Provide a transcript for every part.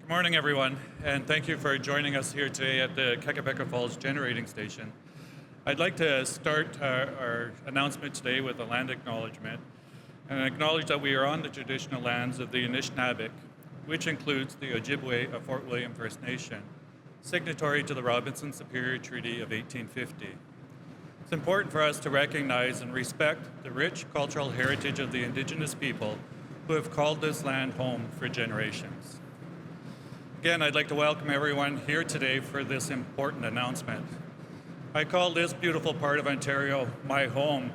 Good morning, everyone, and thank you for joining us here today at the Kakabeka Falls Generating Station. I'd like to start our announcement today with a land acknowledgement and acknowledge that we are on the traditional lands of the Anishinaabe, which includes the Ojibwe of Fort William First Nation, signatory to the Robinson-Superior Treaty of 1850. It's important for us to recognize and respect the rich cultural heritage of the Indigenous people who have called this land home for generations. Again, I'd like to welcome everyone here today for this important announcement. I call this beautiful part of Ontario my home.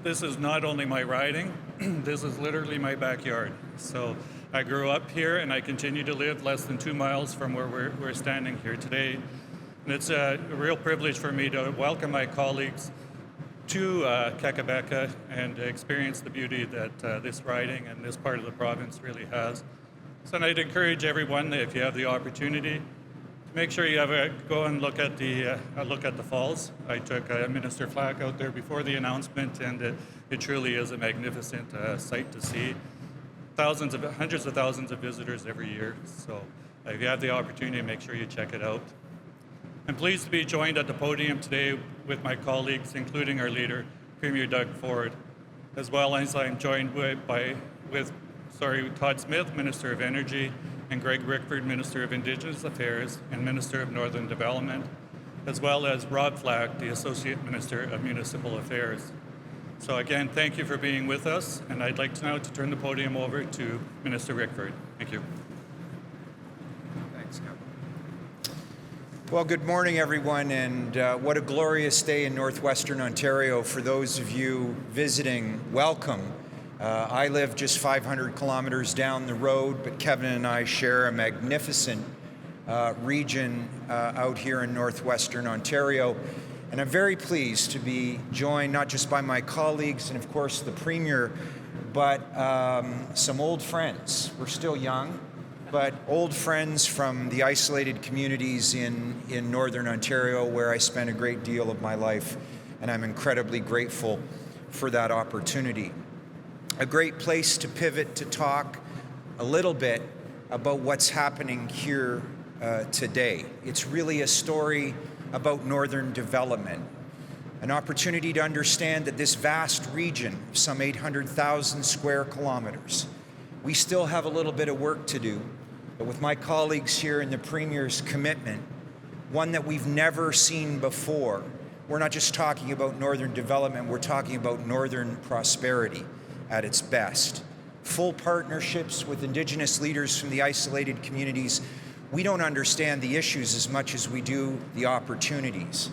This is not only my riding, this is literally my backyard. So I grew up here and I continue to live less than 2 miles from where we're standing here today. And it's a real privilege for me to welcome my colleagues to Kakabeka and experience the beauty that this riding and this part of the province really has. So I'd encourage everyone, if you have the opportunity, to make sure you go and look at the falls. I took Minister Flack out there before the announcement, and it truly is a magnificent sight to see. Hundreds of thousands of visitors every year. So if you have the opportunity, make sure you check it out. I'm pleased to be joined at the podium today with my colleagues, including our leader, Premier Doug Ford, as well as I'm joined with Todd Smith, Minister of Energy, and Greg Rickford, Minister of Indigenous Affairs and Minister of Northern Development, as well as Rob Flack, the Associate Minister of Municipal Affairs. So again, thank you for being with us, and I'd like now to turn the podium over to Minister Rickford. Thank you. Thanks, Kevin. Well, good morning, everyone, and what a glorious day in northwestern Ontario. For those of you visiting, welcome. I live just 500 kilometers down the road, but Kevin and I share a magnificent region out here in northwestern Ontario. And I'm very pleased to be joined not just by my colleagues and, of course, the Premier, but some old friends. We're still young, but old friends from the isolated communities in northern Ontario, where I spent a great deal of my life, and I'm incredibly grateful for that opportunity. A great place to pivot to talk a little bit about what's happening here today. It's really a story about northern development, an opportunity to understand that this vast region, some 800,000 square kilometers, we still have a little bit of work to do, but with my colleagues here and the Premier's commitment, one that we've never seen before, we're not just talking about northern development, we're talking about northern prosperity at its best. Full partnerships with Indigenous leaders from the isolated communities. We don't understand the issues as much as we do the opportunities.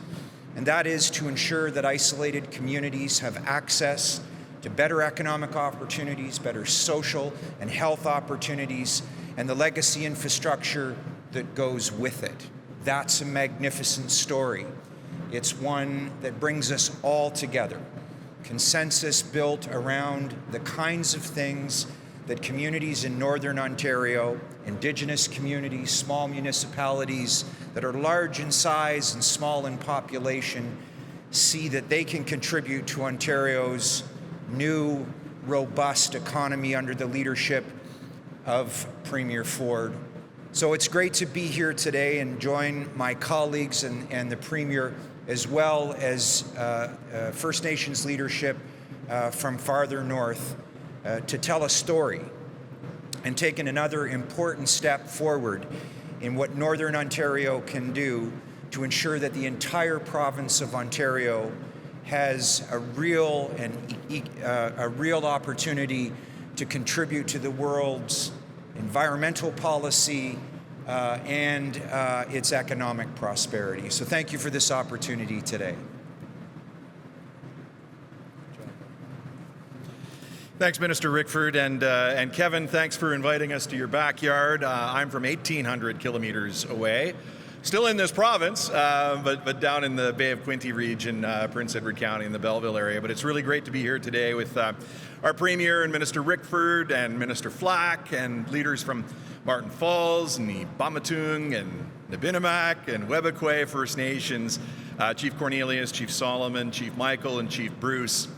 And that is to ensure that isolated communities have access to better economic opportunities, better social and health opportunities, and the legacy infrastructure that goes with it. That's a magnificent story. It's one that brings us all together. Consensus built around the kinds of things that communities in northern Ontario, Indigenous communities, small municipalities that are large in size and small in population, see that they can contribute to Ontario's new, robust economy under the leadership of Premier Ford. So it's great to be here today and join my colleagues and the Premier, as well as First Nations leadership from farther north, to tell a story and taken another important step forward in what Northern Ontario can do to ensure that the entire province of Ontario has a real opportunity to contribute to the world's environmental policy and its economic prosperity. So thank you for this opportunity today. Thanks, Minister Rickford, and Kevin, thanks for inviting us to your backyard. I'm from 1,800 kilometers away, still in this province, but down in the Bay of Quinte region, Prince Edward County in the Belleville area. But it's really great to be here today with our Premier and Minister Rickford and Minister Flack and leaders from Martin Falls and the Paipoonge and Nabinamak and Webequie First Nations, Chief Cornelius, Chief Solomon, Chief Michael, and Chief Bruce.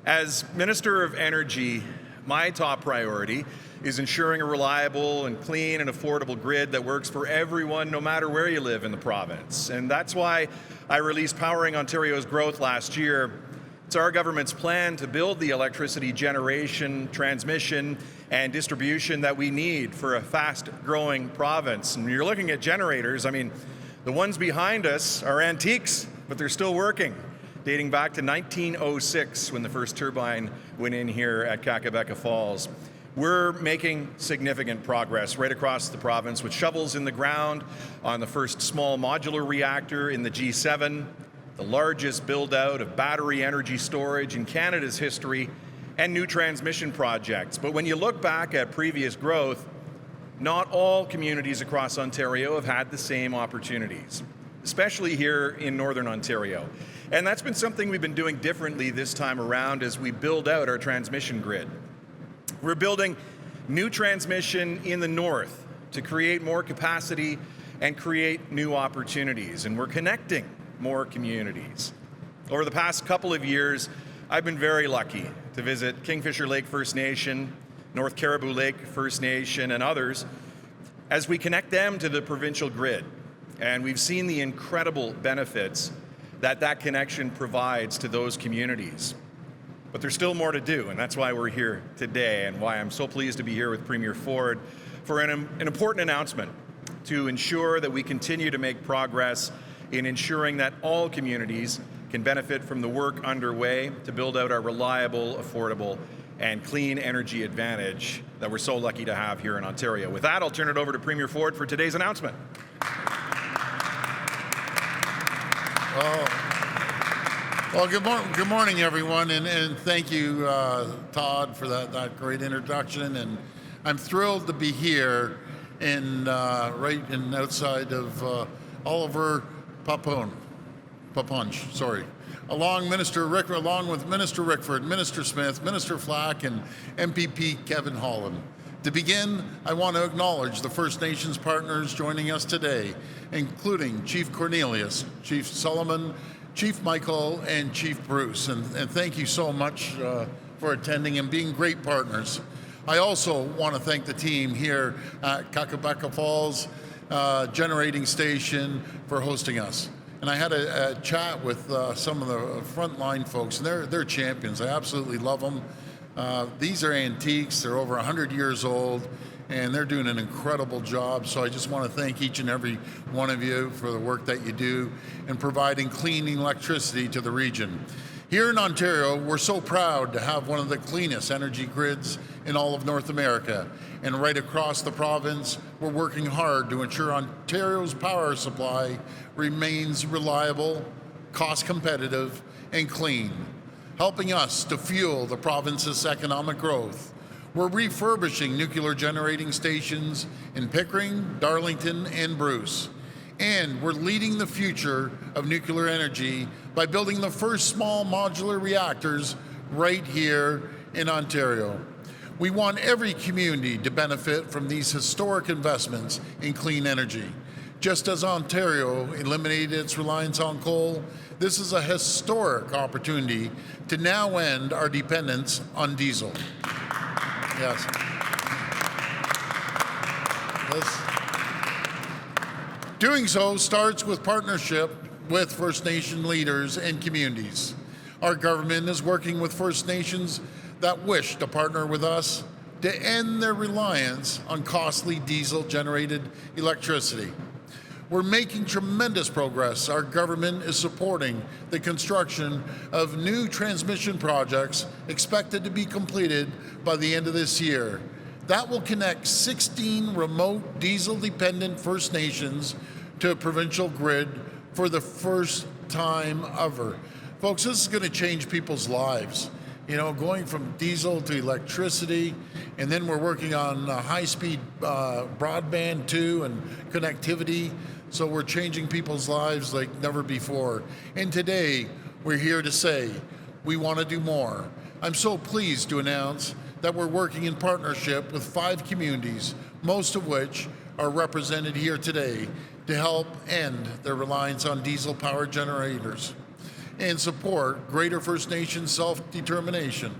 As Minister of Energy, my top priority is ensuring a reliable and clean and affordable grid that works for everyone, no matter where you live in the province. And that's why I released Powering Ontario's Growth last year. It's our government's plan to build the electricity generation, transmission, and distribution that we need for a fast-growing province. And you're looking at generators, I mean, the ones behind us are antiques, but they're still working, dating back to 1906 when the first turbine went in here at Kakabeka Falls. We're making significant progress right across the province with shovels in the ground on the first small modular reactor in the G7, the largest build-out of battery energy storage in Canada's history, and new transmission projects. But when you look back at previous growth, not all communities across Ontario have had the same opportunities, especially here in Northern Ontario. And that's been something we've been doing differently this time around as we build out our transmission grid. We're building new transmission in the north to create more capacity and create new opportunities, and we're connecting more communities. Over the past couple of years, I've been very lucky to visit Kingfisher Lake First Nation, North Caribou Lake First Nation, and others as we connect them to the provincial grid. And we've seen the incredible benefits that that connection provides to those communities. But there's still more to do, and that's why we're here today and why I'm so pleased to be here with Premier Ford for an important announcement to ensure that we continue to make progress in ensuring that all communities can benefit from the work underway to build out our reliable, affordable, and clean energy advantage that we're so lucky to have here in Ontario. With that, I'll turn it over to Premier Ford for today's announcement. Well, good morning, everyone, and thank you, Todd, for that great introduction. And I'm thrilled to be here right outside of Oliver Paipoonge, sorry, along with Minister Rickford, Minister Smith, Minister Flack, and MPP Kevin Holland. To begin, I want to acknowledge the First Nations partners joining us today, including Chief Cornelius, Chief Solomon, Chief Michael, and Chief Bruce, and thank you so much for attending and being great partners. I also want to thank the team here at Kakabeka Falls Generating Station for hosting us. And I had a chat with some of the frontline folks, and they're champions. I absolutely love them. These are antiques. They're over 100 years old, and they're doing an incredible job. So I just want to thank each and every one of you for the work that you do in providing clean electricity to the region. Here in Ontario, we're so proud to have one of the cleanest energy grids in all of North America. And right across the province, we're working hard to ensure Ontario's power supply remains reliable, cost competitive, and clean, helping us to fuel the province's economic growth. We're refurbishing nuclear generating stations in Pickering, Darlington, and Bruce. And we're leading the future of nuclear energy by building the first small modular reactors right here in Ontario. We want every community to benefit from these historic investments in clean energy. Just as Ontario eliminated its reliance on coal, this is a historic opportunity to now end our dependence on diesel. Yes. Doing so starts with partnership with First Nation leaders and communities. Our government is working with First Nations that wish to partner with us to end their reliance on costly diesel-generated electricity. We're making tremendous progress. Our government is supporting the construction of new transmission projects expected to be completed by the end of this year. That will connect 16 remote diesel-dependent First Nations to a provincial grid for the first time ever. Folks, this is going to change people's lives. You know, going from diesel to electricity, and then we're working on high-speed broadband too and connectivity. So we're changing people's lives like never before. And today, we're here to say we want to do more. I'm so pleased to announce that we're working in partnership with 5 communities, most of which are represented here today, to help end their reliance on diesel-powered generators and support greater First Nation self-determination.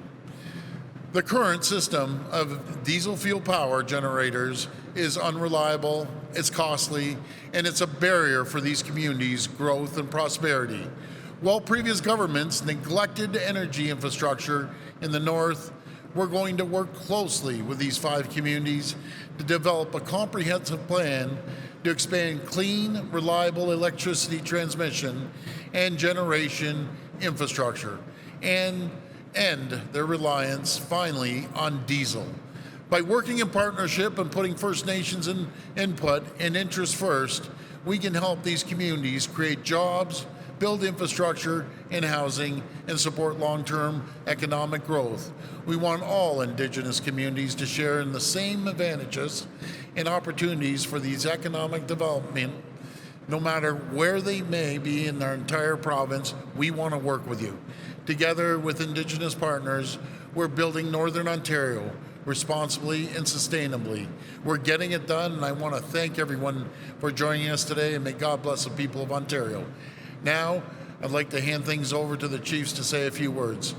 The current system of diesel fuel power generators is unreliable, it's costly, and it's a barrier for these communities' growth and prosperity. While previous governments neglected energy infrastructure in the north, we're going to work closely with these 5 communities to develop a comprehensive plan to expand clean, reliable electricity transmission and generation infrastructure and end their reliance finally on diesel. By working in partnership and putting First Nations input and interests first, we can help these communities create jobs, build infrastructure and housing, and support long-term economic growth. We want all Indigenous communities to share in the same advantages and opportunities for these economic development. No matter where they may be in our entire province, we want to work with you. Together with Indigenous partners, we're building Northern Ontario responsibly and sustainably. We're getting it done, and I want to thank everyone for joining us today, and may God bless the people of Ontario. Now, I'd like to hand things over to the chiefs to say a few words.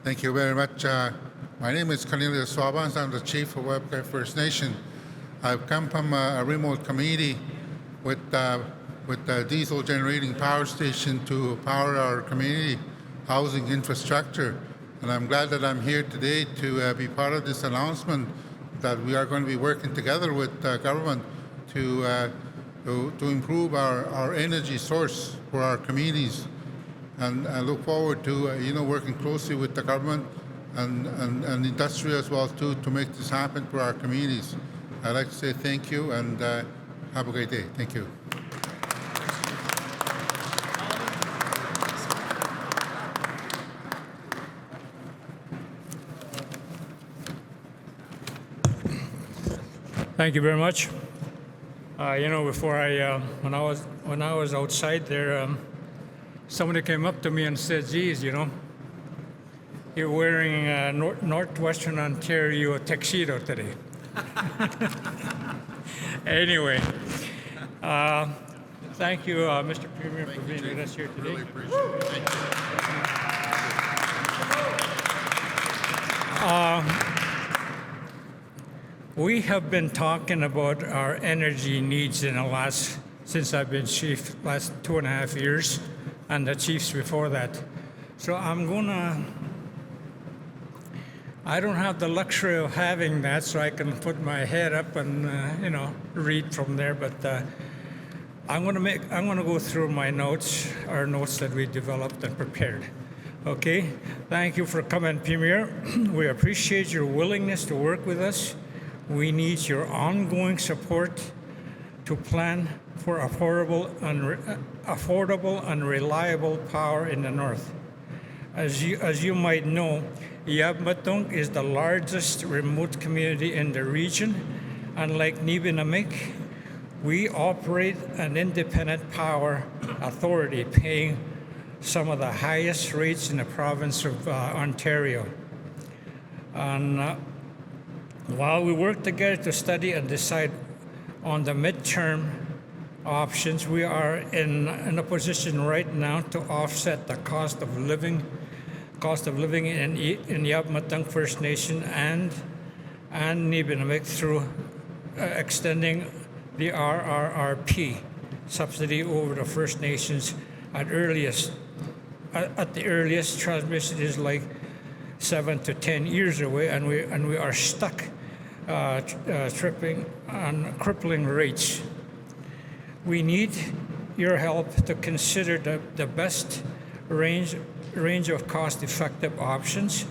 Thank you very much. My name is Cornelius Swabans. I'm the chief of Webka First Nation. I've come from a remote community with a diesel generating power station to power our community housing infrastructure. And I'm glad that I'm here today to be part of this announcement that we are going to be working together with government to improve our energy source for our communities. And I look forward to working closely with the government and industry as well too to make this happen for our communities. I'd like to say thank you and have a great day. Thank you. Thank you very much. Before when I was outside there, somebody came up to me and said, "Geez, you're wearing a Northwestern Ontario tuxedo today." Anyway, thank you, Mr. Premier, for being with us here today. Really appreciate it. Thank you. We have been talking about our energy needs since I've been chief, last 2.5 years, and the chiefs before that. So I don't have the luxury of having that, so I can put my head up and read from there. But I'm going to go through our notes that we developed and prepared. Okay. Thank you for coming, Premier. We appreciate your willingness to work with us. We need your ongoing support to plan for affordable and reliable power in the north. As you might know, Yabmatung is the largest remote community in the region. Unlike Nibinamik, we operate an independent power authority paying some of the highest rates in the province of Ontario. And while we work together to study and decide on the midterm options, we are in a position right now to offset the cost of living in Yabmatung First Nation and Nibinamik through extending the RRRP subsidy over the First Nations at the earliest. Transmission is like 7 to 10 years away, and we are stuck tripping on crippling rates. We need your help to consider the best range of cost-effective options.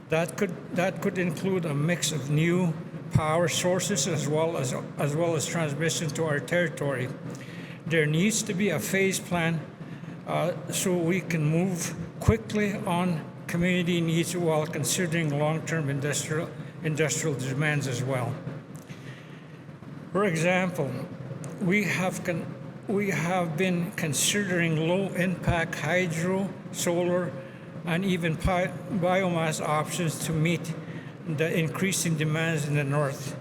That could include a mix of new power sources as well as transmission to our territory. There needs to be a phase plan so we can move quickly on community needs while considering long-term industrial demands as well. For example, we have been considering low-impact hydro, solar, and even biomass options to meet the increasing demands in the north.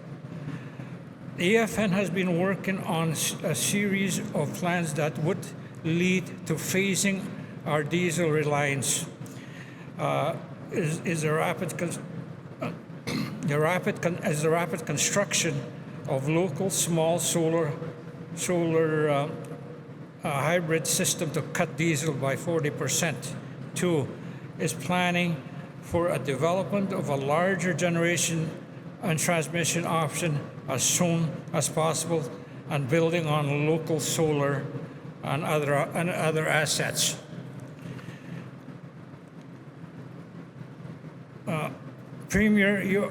EFN has been working on a series of plans that would lead to phasing our diesel reliance. Is the rapid construction of local small solar hybrid system to cut diesel by 40%. 2 is planning for a development of a larger generation and transmission option as soon as possible, and building on local solar and other assets. Premier, you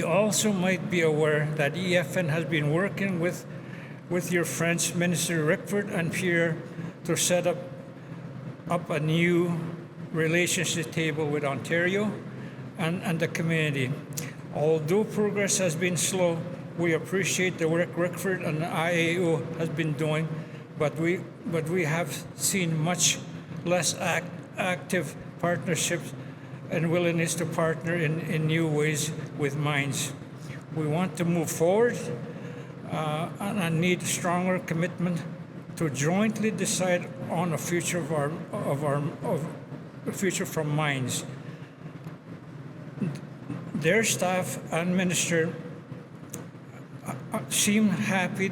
also might be aware that EFN has been working with your French Minister Rickford and Pierre to set up a new relationship table with Ontario and the community. Although progress has been slow, we appreciate the work Rickford and the IAO has been doing, but we have seen much less active partnerships and willingness to partner in new ways with mines. We want to move forward and need stronger commitment to jointly decide on the future of the future from mines. Their staff and minister seem happy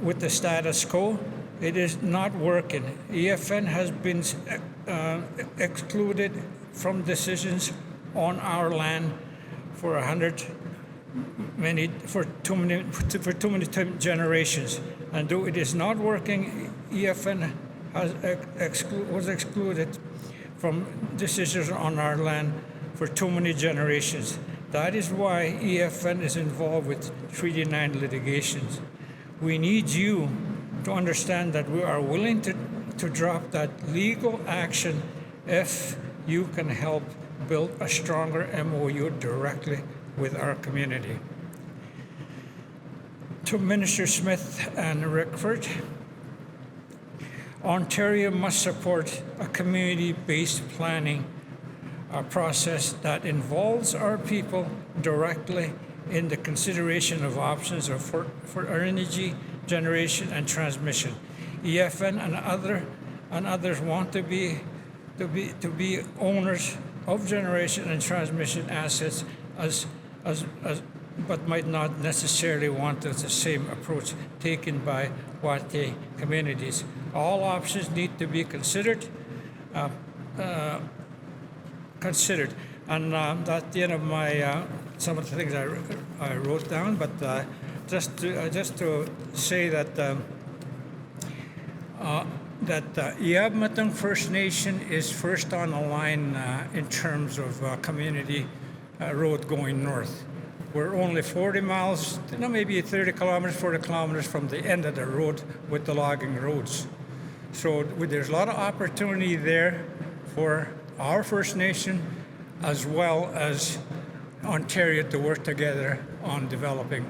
with the status quo. It is not working. EFN has been excluded from decisions on our land for too many generations. And though it is not working, EFN was excluded from decisions on our land for too many generations. That is why EFN is involved with Treaty 9 litigations. We need you to understand that we are willing to drop that legal action if you can help build a stronger MOU directly with our community. To Minister Smith and Rickford, Ontario must support a community-based planning process that involves our people directly in the consideration of options for energy generation and transmission. EFN and others want to be owners of generation and transmission assets but might not necessarily want the same approach taken by Wate communities. All options need to be considered. And that's the end of my some of the things I wrote down. But just to say that Yabmatang First Nation is first on the line in terms of community road going north. We're only 40 miles, maybe 30 kilometers, 40 kilometers from the end of the road with the logging roads. So there's a lot of opportunity there for our First Nation as well as Ontario to work together on developing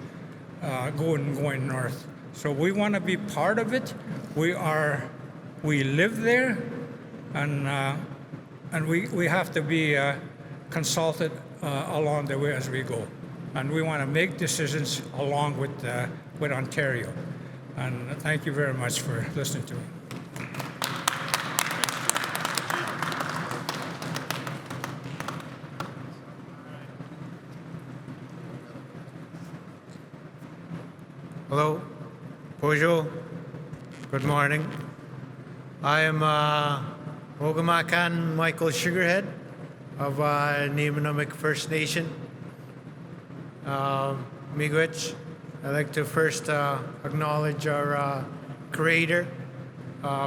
going north. So we want to be part of it. We live there, and we have to be consulted along the way as we go. And we want to make decisions along with Ontario. And thank you very much for listening to me. Hello, bonjour, good morning. I am Ogamakan Michael Sugarhead of Nemanomik First Nation, Miigwech. I'd like to first acknowledge our Creator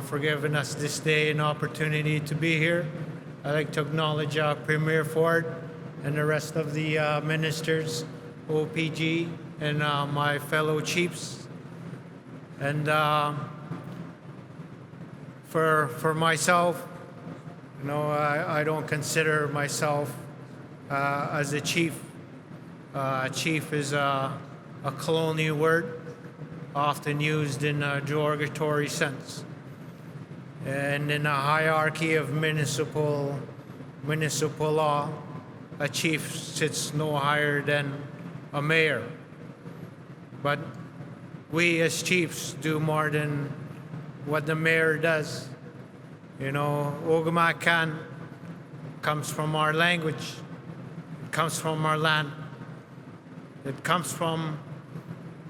for giving us this day an opportunity to be here. I'd like to acknowledge Premier Ford and the rest of the ministers, OPG, and my fellow chiefs. And for myself, I don't consider myself as a chief. Chief is a colonial word, often used in a derogatory sense. And in a hierarchy of municipal law, a chief sits no higher than a mayor. but we as chiefs do more than what the mayor does. Ogamakan comes from our language, it comes from our land, it comes from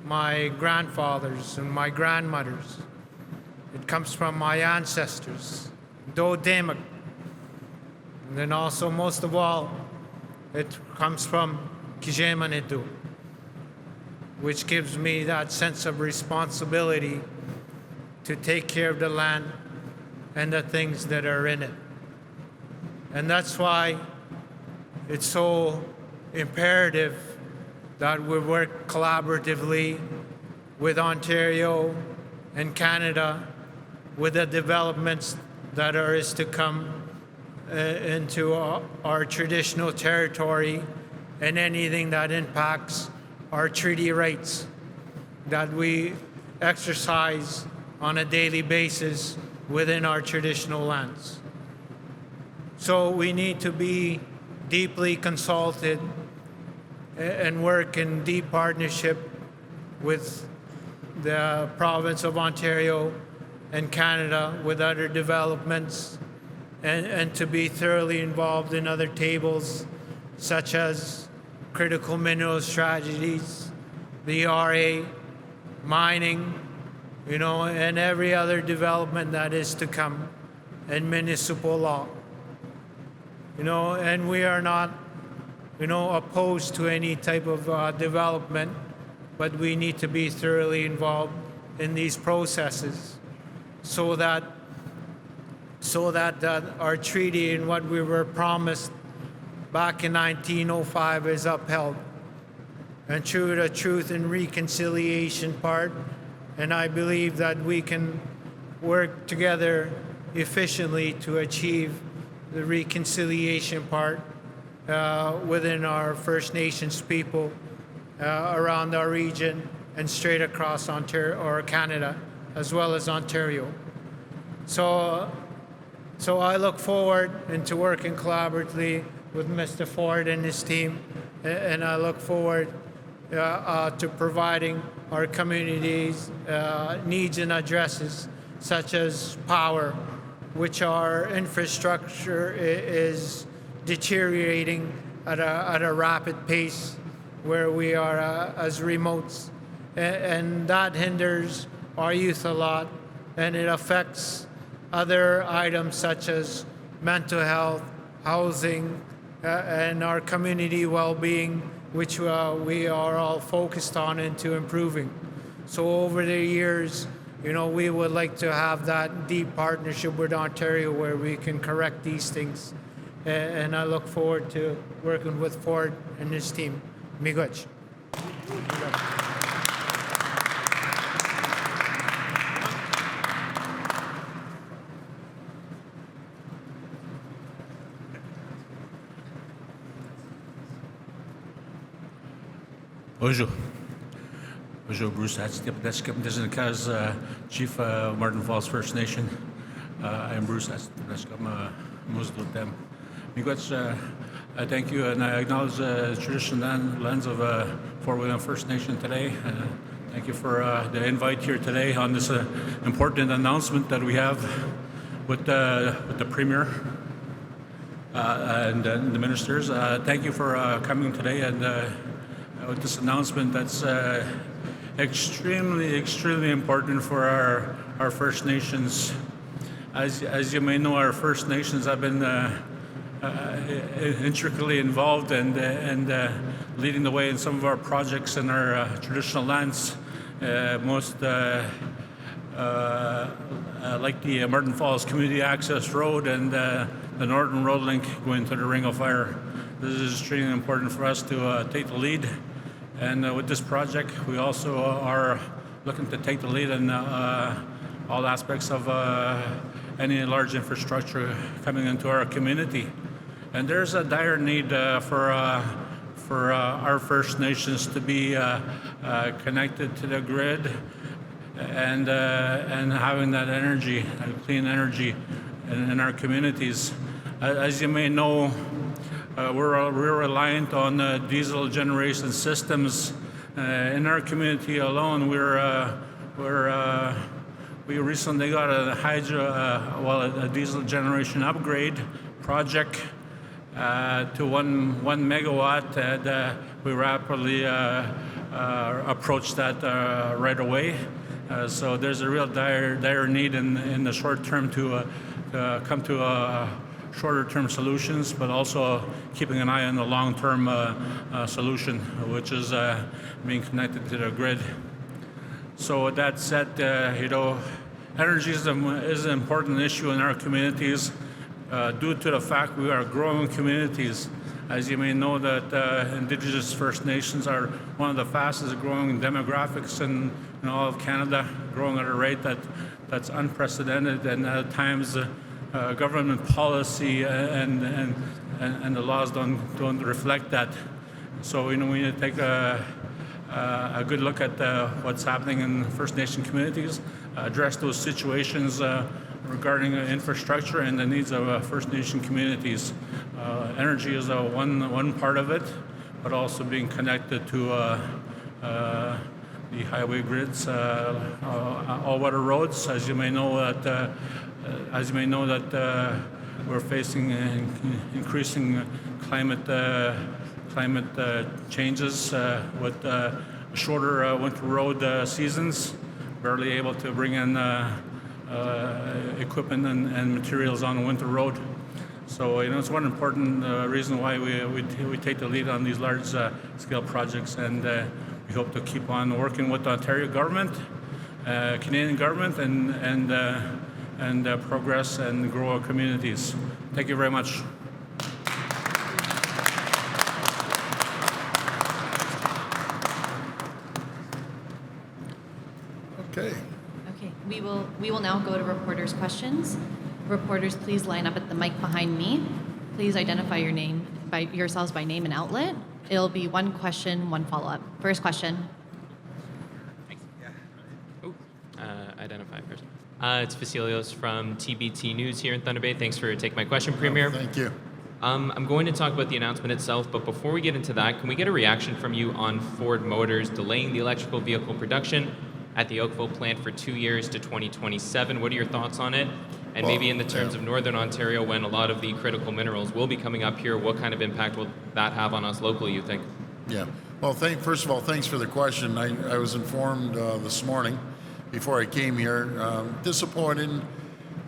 my grandfathers and my grandmothers, it comes from my ancestors, Do Demak, and then also, most of all, it comes from Kijemanitu, which gives me that sense of responsibility to take care of the land and the things that are in it. And that's why it's so imperative that we work collaboratively with Ontario and Canada with the developments that is to come into our traditional territory and anything that impacts our treaty rights that we exercise on a daily basis within our traditional lands. So we need to be deeply consulted and work in deep partnership with the province of Ontario and Canada with other developments, and to be thoroughly involved in other tables such as critical mineral strategies, the RA, mining, and every other development that is to come, and municipal law. And we are not, opposed to any type of development, but we need to be thoroughly involved in these processes so that our treaty and what we were promised back in 1905 is upheld. And through the truth and reconciliation part, and I believe that we can work together efficiently to achieve the reconciliation part within our First Nations people around our region and straight across Ontario or Canada, as well as Ontario. So I look forward into working collaboratively with Mr. Ford and his team, and I look forward to providing our communities needs and addresses such as power, which our infrastructure is deteriorating at a rapid pace where we are as remotes, and that hinders our youth a lot, and it affects other items such as mental health, housing, and our community well-being, which we are all focused on into improving. So over the years, we would like to have that deep partnership with Ontario where we can correct these things. And I look forward to working with Ford and his team. Miigwech. Bonjour. Bonjour, Bruce. Chief Martin Falls First Nation. I am Bruce. I thank you, and I acknowledge the traditional lands of Fort William First Nation today. Thank you for the invite here today on this important announcement that we have with the Premier and the ministers. Thank you for coming today and with this announcement that's extremely important for our First Nations. As you may know, our First Nations have been intricately involved and leading the way in some of our projects in our traditional lands. Most like the Martin Falls Community Access Road and the Northern Road Link going to the Ring of Fire. This is extremely important for us to take the lead. And with this project, we also are looking to take the lead in all aspects of any large infrastructure coming into our community. And there's a dire need for our First Nations to be connected to the grid and having that energy, clean energy in our communities. As you may know, we're reliant on diesel generation systems In our community alone, we recently got a diesel generation upgrade project to 1 megawatt, and we rapidly approached that right away. So there's a real dire need in the short term to come to shorter term solutions, but also keeping an eye on the long term solution, which is being connected to the grid. So with that said, energy is an important issue in our communities due to the fact we are growing communities. As you may know, that Indigenous First Nations are one of the fastest growing demographics in all of Canada, growing at a rate that's unprecedented, and at times government policy and the laws don't reflect that. So we need to take a good look at what's happening in First Nation communities, address those situations regarding infrastructure and the needs of First Nation communities. Energy is one part of it, but also being connected to the highway grids, all-weather roads. As you may know that we're facing increasing climate changes with shorter winter road seasons, barely able to bring in equipment and materials on the winter road. So it's one important reason why we take the lead on these large scale projects, and we hope to keep on working with the Ontario government, Canadian government, and progress and grow our communities. Thank you very much. Okay. Okay, we will now go to reporters' questions. Reporters, please line up at the mic behind me. Please identify yourselves by name and outlet. It'll be one question, one follow-up. First question. Thanks. Identify first. It's Vasilios from TBT News here in Thunder Bay. Thanks for taking my question, Premier. Thank you. I'm going to talk about the announcement itself, but before we get into that, can we get a reaction from you on Ford Motors delaying the electrical vehicle production at the Oakville plant for 2 years to 2027? What are your thoughts on it? And maybe in the terms of Northern Ontario, when a lot of the critical minerals will be coming up here, what kind of impact will that have on us locally, you think? Yeah. Well, first of all, thanks for the question. I was informed this morning before I came here. Disappointed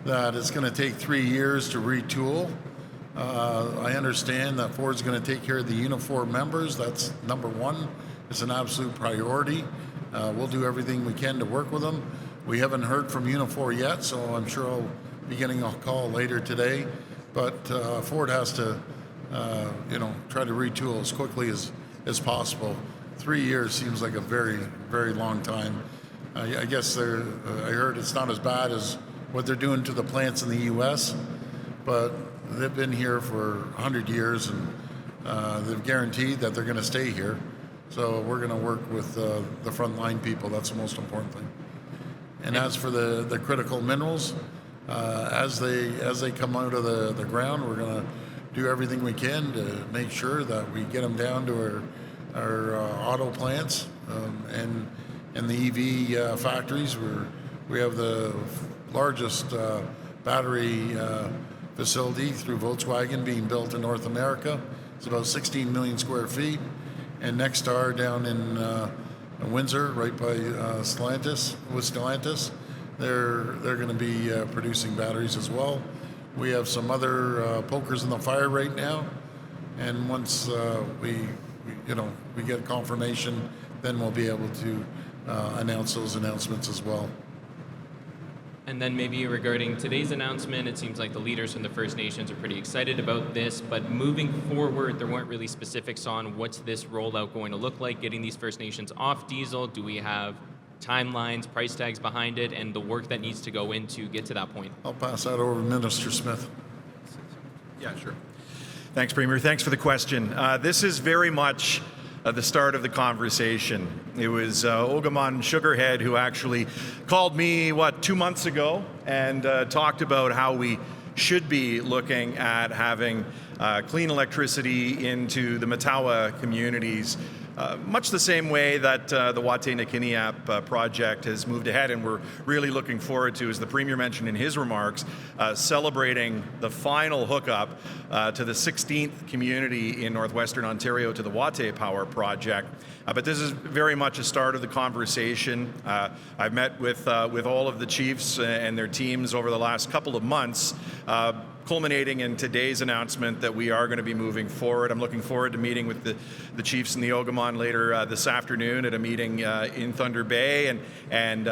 that it's going to take 3 years to retool. I understand that Ford's going to take care of the Unifor members. That's number one. It's an absolute priority. We'll do everything we can to work with them. We haven't heard from Unifor yet, so I'm sure I'll be getting a call later today. But Ford has to, try to retool as quickly as possible. 3 years seems like a very, very long time. I guess I heard it's not as bad as what they're doing to the plants in the U.S., but they've been here for 100 years, and they've guaranteed that they're going to stay here. So we're going to work with the frontline people. That's the most important thing. And as for the critical minerals, as they come out of the ground, we're going to do everything we can to make sure that we get them down to our auto plants and the EV factories. We have the largest battery facility through Volkswagen being built in North America. It's about 16 million square feet. And Nexstar down in Windsor, right by Stellantis, they're going to be producing batteries as well. We have some other pokers in the fire right now, and once we get confirmation, then we'll be able to announce those announcements as well. And then maybe regarding today's announcement, it seems like the leaders from the First Nations are pretty excited about this, but moving forward, there weren't really specifics on what's this rollout going to look like, getting these First Nations off diesel. Do we have timelines, price tags behind it, and the work that needs to go in to get to that point? I'll pass that over to Minister Smith. Yeah, sure. Thanks, Premier. Thanks for the question. This is very much the start of the conversation. It was Ogamon Sugarhead who actually called me, 2 months ago, and talked about how we should be looking at having clean electricity into the Matawa communities much the same way that the Watay-Niquiniap project has moved ahead, and we're really looking forward to, as the Premier mentioned in his remarks, celebrating the final hookup to the 16th community in northwestern Ontario to the Watay Power Project. But this is very much a start of the conversation. I've met with all of the chiefs and their teams over the last couple of months, culminating in today's announcement that we are going to be moving forward. I'm looking forward to meeting with the chiefs in the Ogamon later this afternoon at a meeting in Thunder Bay and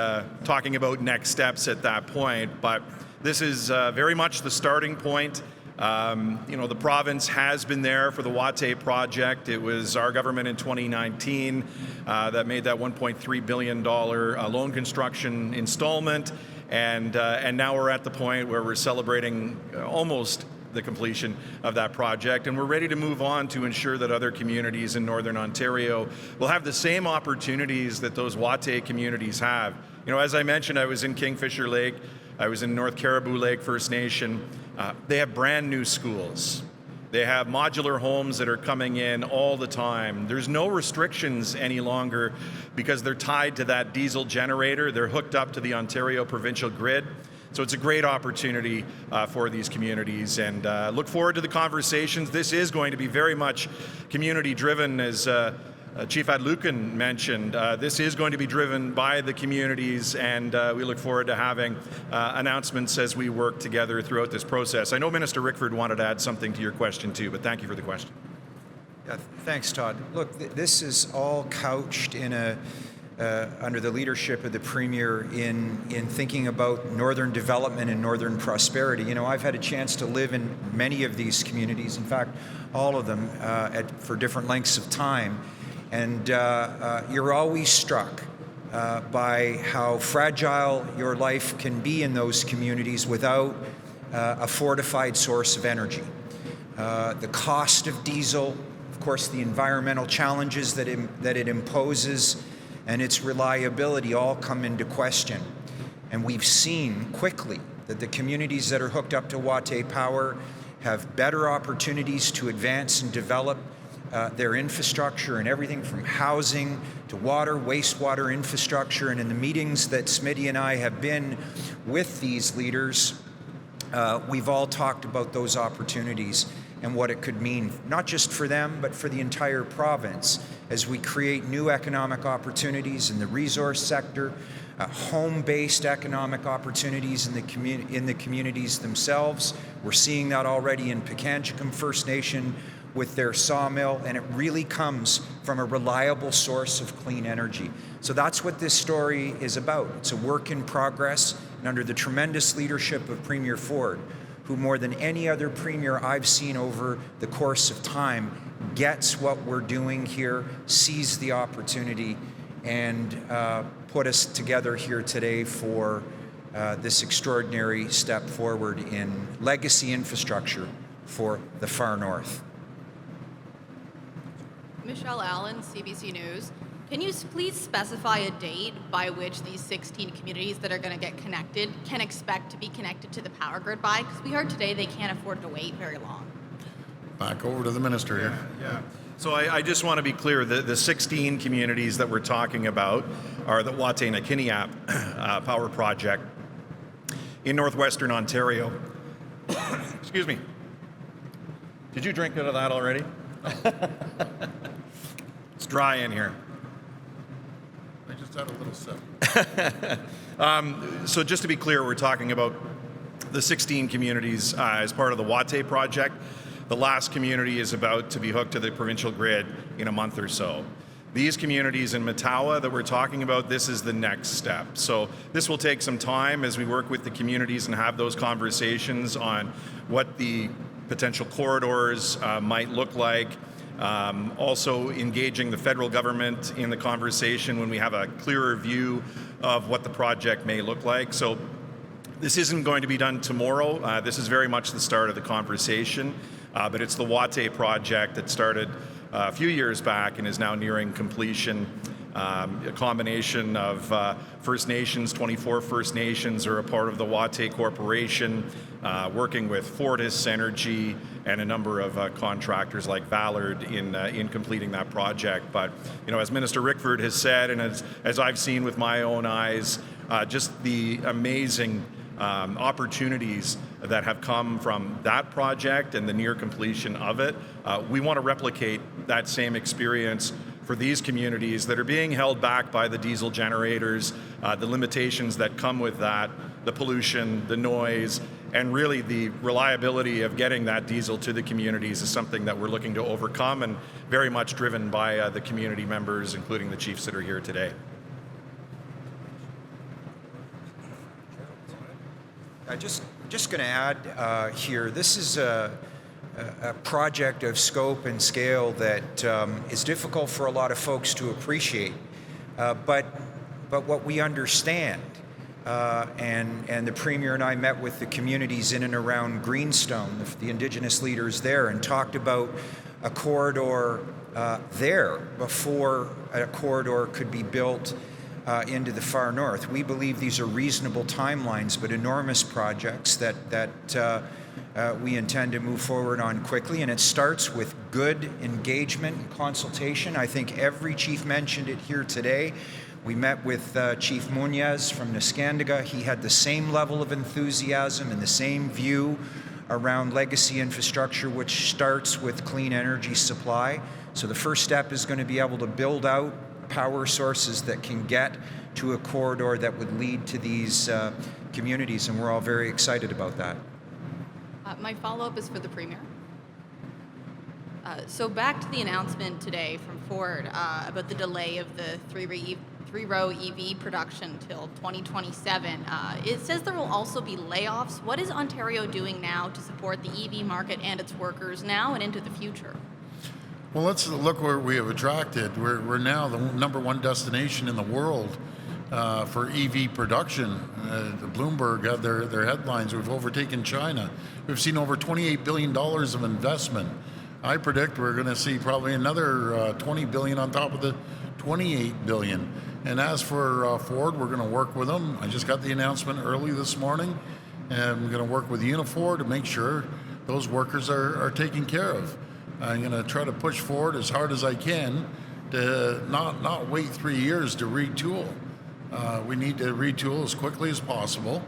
talking about next steps at that point. But this is very much the starting point. The province has been there for the Watay project. It was our government in 2019 that made that $1.3 billion loan construction installment. And now we're at the point where we're celebrating almost the completion of that project, and we're ready to move on to ensure that other communities in Northern Ontario will have the same opportunities that those Watay communities have. As I mentioned, I was in Kingfisher Lake, I was in North Caribou Lake First Nation. They have brand new schools. They have modular homes that are coming in all the time. There's no restrictions any longer because they're tied to that diesel generator. They're hooked up to the Ontario provincial grid. So it's a great opportunity for these communities, and look forward to the conversations. This is going to be very much community driven, as Chief Adlucan mentioned. This is going to be driven by the communities, and we look forward to having announcements as we work together throughout this process. I know Minister Rickford wanted to add something to your question too, but thank you for the question. Yeah, thanks, Todd. Look, this is all couched in under the leadership of the Premier in thinking about northern development and northern prosperity. I've had a chance to live in many of these communities, in fact, all of them, for different lengths of time. And you're always struck by how fragile your life can be in those communities without a fortified source of energy. The cost of diesel, of course, the environmental challenges that it imposes, and its reliability all come into question. And we've seen quickly that the communities that are hooked up to Watay Power have better opportunities to advance and develop their infrastructure, and everything from housing to water, wastewater infrastructure. And in the meetings that Smitty and I have been with these leaders, we've all talked about those opportunities and what it could mean, not just for them, but for the entire province, as we create new economic opportunities in the resource sector, home-based economic opportunities in the communities themselves. We're seeing that already in Paipoonge First Nation with their sawmill, and it really comes from a reliable source of clean energy. So that's what this story is about. It's a work in progress, and under the tremendous leadership of Premier Ford, who more than any other Premier I've seen over the course of time gets what we're doing here, sees the opportunity, and put us together here today for this extraordinary step forward in legacy infrastructure for the far north. Michelle Allen, CBC News. Can you please specify a date by which these 16 communities that are going to get connected can expect to be connected to the power grid by? Because we heard today they can't afford to wait very long. Back over to the minister here. Yeah. So I just want to be clear, the 16 communities that we're talking about are the Watay-Niquiniap Power Project in northwestern Ontario. Excuse me. Did you drink out of that already? It's dry in here. I just had a little sip. So just to be clear, we're talking about the 16 communities as part of the Watay project. The last community is about to be hooked to the provincial grid in a month or so. These communities in Mattawa that we're talking about, this is the next step. So this will take some time as we work with the communities and have those conversations on what the potential corridors might look like. Also engaging the federal government in the conversation when we have a clearer view of what the project may look like. So this isn't going to be done tomorrow. This is very much the start of the conversation, but it's the Watay project that started a few years back and is now nearing completion. A combination of First Nations, 24 First Nations are a part of the Wate Corporation, working with Fortis Energy and a number of contractors like Ballard in completing that project. But, as Minister Rickford has said, and as I've seen with my own eyes, just the amazing opportunities that have come from that project and the near completion of it. We want to replicate that same experience for these communities that are being held back by the diesel generators, the limitations that come with that, the pollution, the noise, and really the reliability of getting that diesel to the communities is something that we're looking to overcome, and very much driven by the community members, including the chiefs that are here today. I just going to add here, this is a project of scope and scale that is difficult for a lot of folks to appreciate, but what we understand, and the Premier and I met with the communities in and around Greenstone, the Indigenous leaders there, and talked about a corridor there before a corridor could be built into the far north. We believe these are reasonable timelines, but enormous projects that we intend to move forward on quickly, and it starts with good engagement and consultation. I think every chief mentioned it here today. We met with Chief Muñez from Niskandiga. He had the same level of enthusiasm and the same view around legacy infrastructure, which starts with clean energy supply. So the first step is going to be able to build out power sources that can get to a corridor that would lead to these communities, and we're all very excited about that. My follow-up is for the Premier. So back to the announcement today from Ford about the delay of the three-row EV production till 2027. It says there will also be layoffs. What is Ontario doing now to support the EV market and its workers now and into the future? Well, let's look where we have attracted. We're now the #1 destination in the world for EV production. Bloomberg had their headlines. We've overtaken China. We've seen over $28 billion of investment. I predict we're going to see probably another $20 billion on top of the $28 billion. And as for Ford, we're going to work with them. I just got the announcement early this morning, and we're going to work with Unifor to make sure those workers are taken care of. I'm going to try to push forward as hard as I can to not wait 3 years to retool. We need to retool as quickly as possible,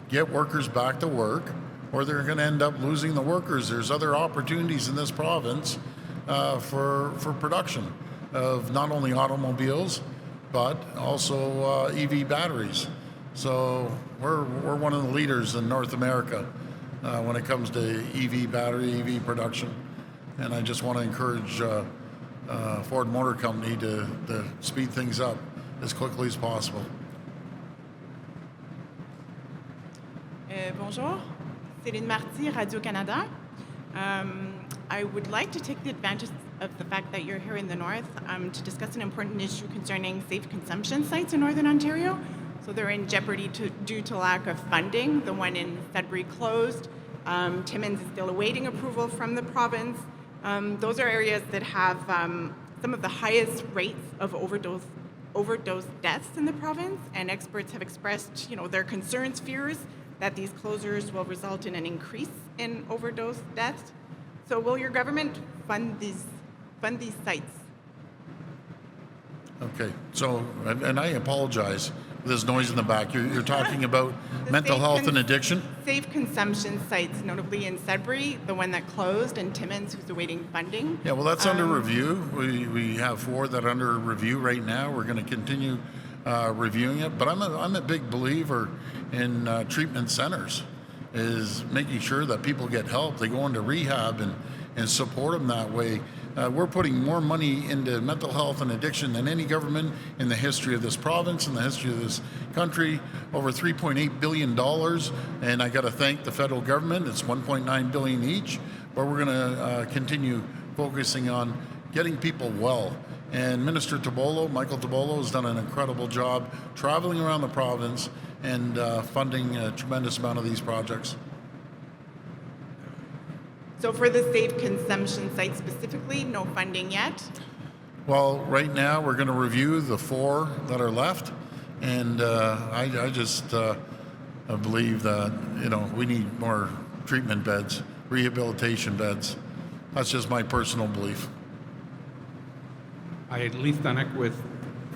get workers back to work, or they're going to end up losing the workers. There's other opportunities in this province for production of not only automobiles, but also EV batteries. So we're one of the leaders in North America when it comes to EV battery, EV production. And I just want to encourage Ford Motor Company to speed things up as quickly as possible. Bonjour, Céline Marty, Radio-Canada. I would like to take the advantage of the fact that you're here in the North to discuss an important issue concerning safe consumption sites in Northern Ontario. So they're in jeopardy due to lack of funding. The one in Sudbury closed. Timmins is still awaiting approval from the province. Those are areas that have some of the highest rates of overdose deaths in the province, and experts have expressed, their concerns, fears that these closures will result in an increase in overdose deaths. So, will your government fund these sites? Okay. So, and I apologize. There's noise in the back. You're talking about mental health and addiction? Safe consumption sites, notably in Sudbury, the one that closed, and Timmins, who's awaiting funding. Yeah, well, that's under review. We have 4 that are under review right now. We're going to continue reviewing it. But I'm a big believer in treatment centers, is making sure that people get help. They go into rehab and support them that way. We're putting more money into mental health and addiction than any government in the history of this province, in the history of this country, over $3.8 billion. And I got to thank the federal government. It's $1.9 billion each, but we're going to continue focusing on getting people well. And Minister Tobolo, Michael Tobolo, has done an incredible job traveling around the province and funding a tremendous amount of these projects. So for the safe consumption site specifically, no funding yet? Well, right now we're going to review the 4 that are left, and I just believe that we need more treatment beds, rehabilitation beds. That's just my personal belief. I Leith Dunnock with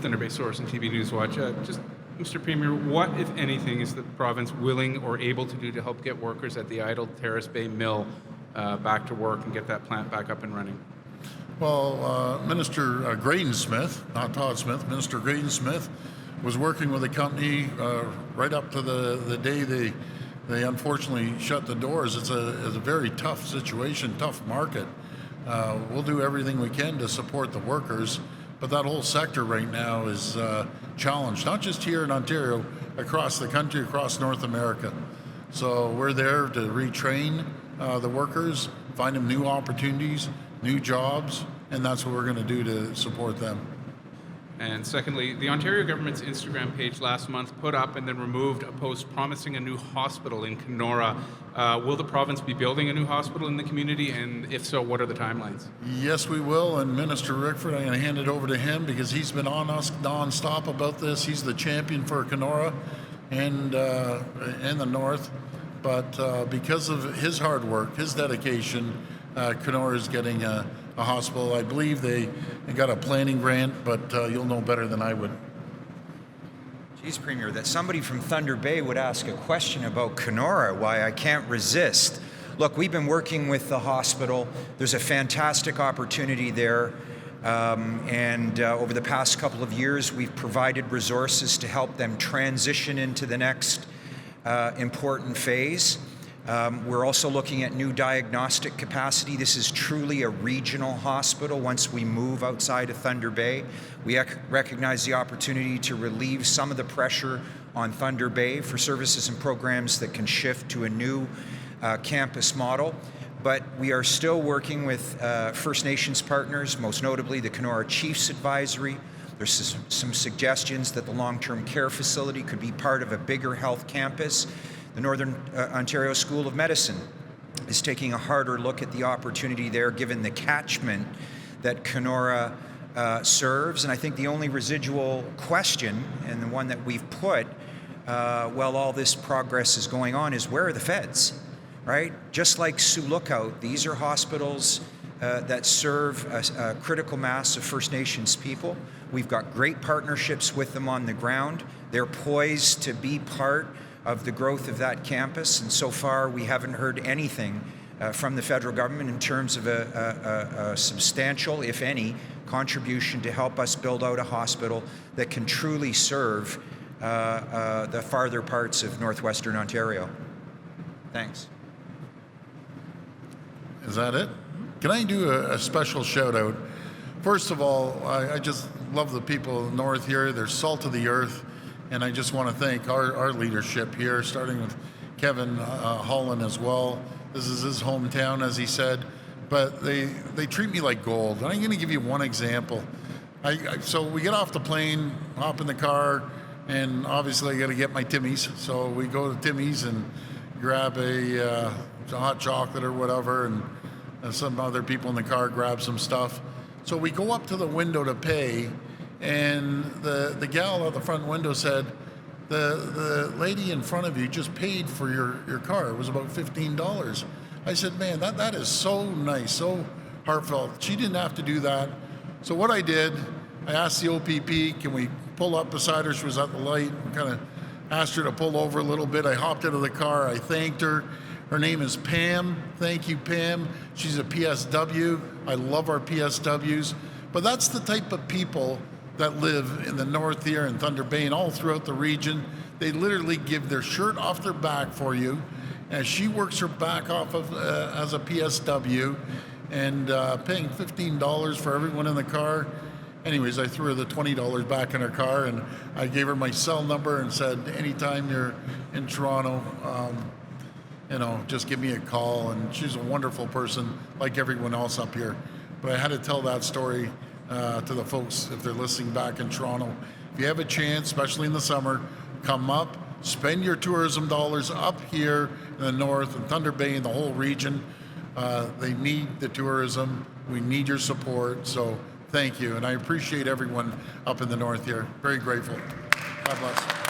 Thunder Bay Source and TV News Watch. Just, Mr. Premier, what, if anything, is the province willing or able to do to help get workers at the idled Terrace Bay Mill back to work and get that plant back up and running? Well, Minister Graydon Smith, not Todd Smith, Minister Graydon Smith was working with the company right up to the day they unfortunately shut the doors. It's a very tough situation, tough market. We'll do everything we can to support the workers, but that whole sector right now is challenged, not just here in Ontario, across the country, across North America. So we're there to retrain the workers, find them new opportunities, new jobs, and that's what we're going to do to support them. And secondly, the Ontario government's Instagram page last month put up and then removed a post promising a new hospital in Kenora. Will the province be building a new hospital in the community? And if so, what are the timelines? Yes, we will. And Minister Rickford, I'm going to hand it over to him because he's been on us nonstop about this. He's the champion for Kenora and the North. But because of his hard work, his dedication, Kenora is getting a hospital. I believe they got a planning grant, but you'll know better than I would. Geez, Premier, that somebody from Thunder Bay would ask a question about Kenora, why I can't resist. Look, we've been working with the hospital. There's a fantastic opportunity there. And over the past couple of years, we've provided resources to help them transition into the next important phase. We're also looking at new diagnostic capacity. This is truly a regional hospital once we move outside of Thunder Bay. We recognize the opportunity to relieve some of the pressure on Thunder Bay for services and programs that can shift to a new campus model. But we are still working with First Nations partners, most notably the Kenora Chiefs Advisory. There's some suggestions that the long-term care facility could be part of a bigger health campus. The Northern Ontario School of Medicine is taking a harder look at the opportunity there given the catchment that Kenora serves. And I think the only residual question, and the one that we've put while all this progress is going on, is where are the feds, right? Just like Sioux Lookout, these are hospitals that serve a critical mass of First Nations people. We've got great partnerships with them on the ground. They're poised to be part of the growth of that campus, and so far we haven't heard anything from the federal government in terms of a substantial, if any, contribution to help us build out a hospital that can truly serve the farther parts of northwestern Ontario. Thanks. Is that it? Can I do a special shout out? First of all, I just love the people north here. They're salt of the earth. And I just want to thank our leadership here, starting with Kevin Holland as well. This is his hometown, as he said. But they treat me like gold. And I'm going to give you one example. So we get off the plane, hop in the car, and obviously I got to get my Timmy's. So we go to Timmy's and grab a hot chocolate or whatever, and some other people in the car grab some stuff. So we go up to the window to pay. And the gal at the front window said, the lady in front of you just paid for your car. It was about $15. I said, man, that is so nice, so heartfelt. She didn't have to do that. So what I did, I asked the OPP, can we pull up beside her? She was at the light. I kind of asked her to pull over a little bit. I hopped out of the car. I thanked her. Her name is Pam. Thank you, Pam. She's a PSW. I love our PSWs. But that's the type of people that live in the north here in Thunder Bay and all throughout the region. They literally give their shirt off their back for you, and she works her back off of as a PSW, and paying $15 for everyone in the car. Anyways, I threw her the $20 back in her car, and I gave her my cell number and said, anytime you're in Toronto, just give me a call. And she's a wonderful person, like everyone else up here. But I had to tell that story to the folks if they're listening back in Toronto. If you have a chance, especially in the summer, come up, spend your tourism dollars up here in the north and Thunder Bay and the whole region. They need the tourism. We need your support. So Thank you, and I appreciate everyone up in the north here. Very grateful. God bless.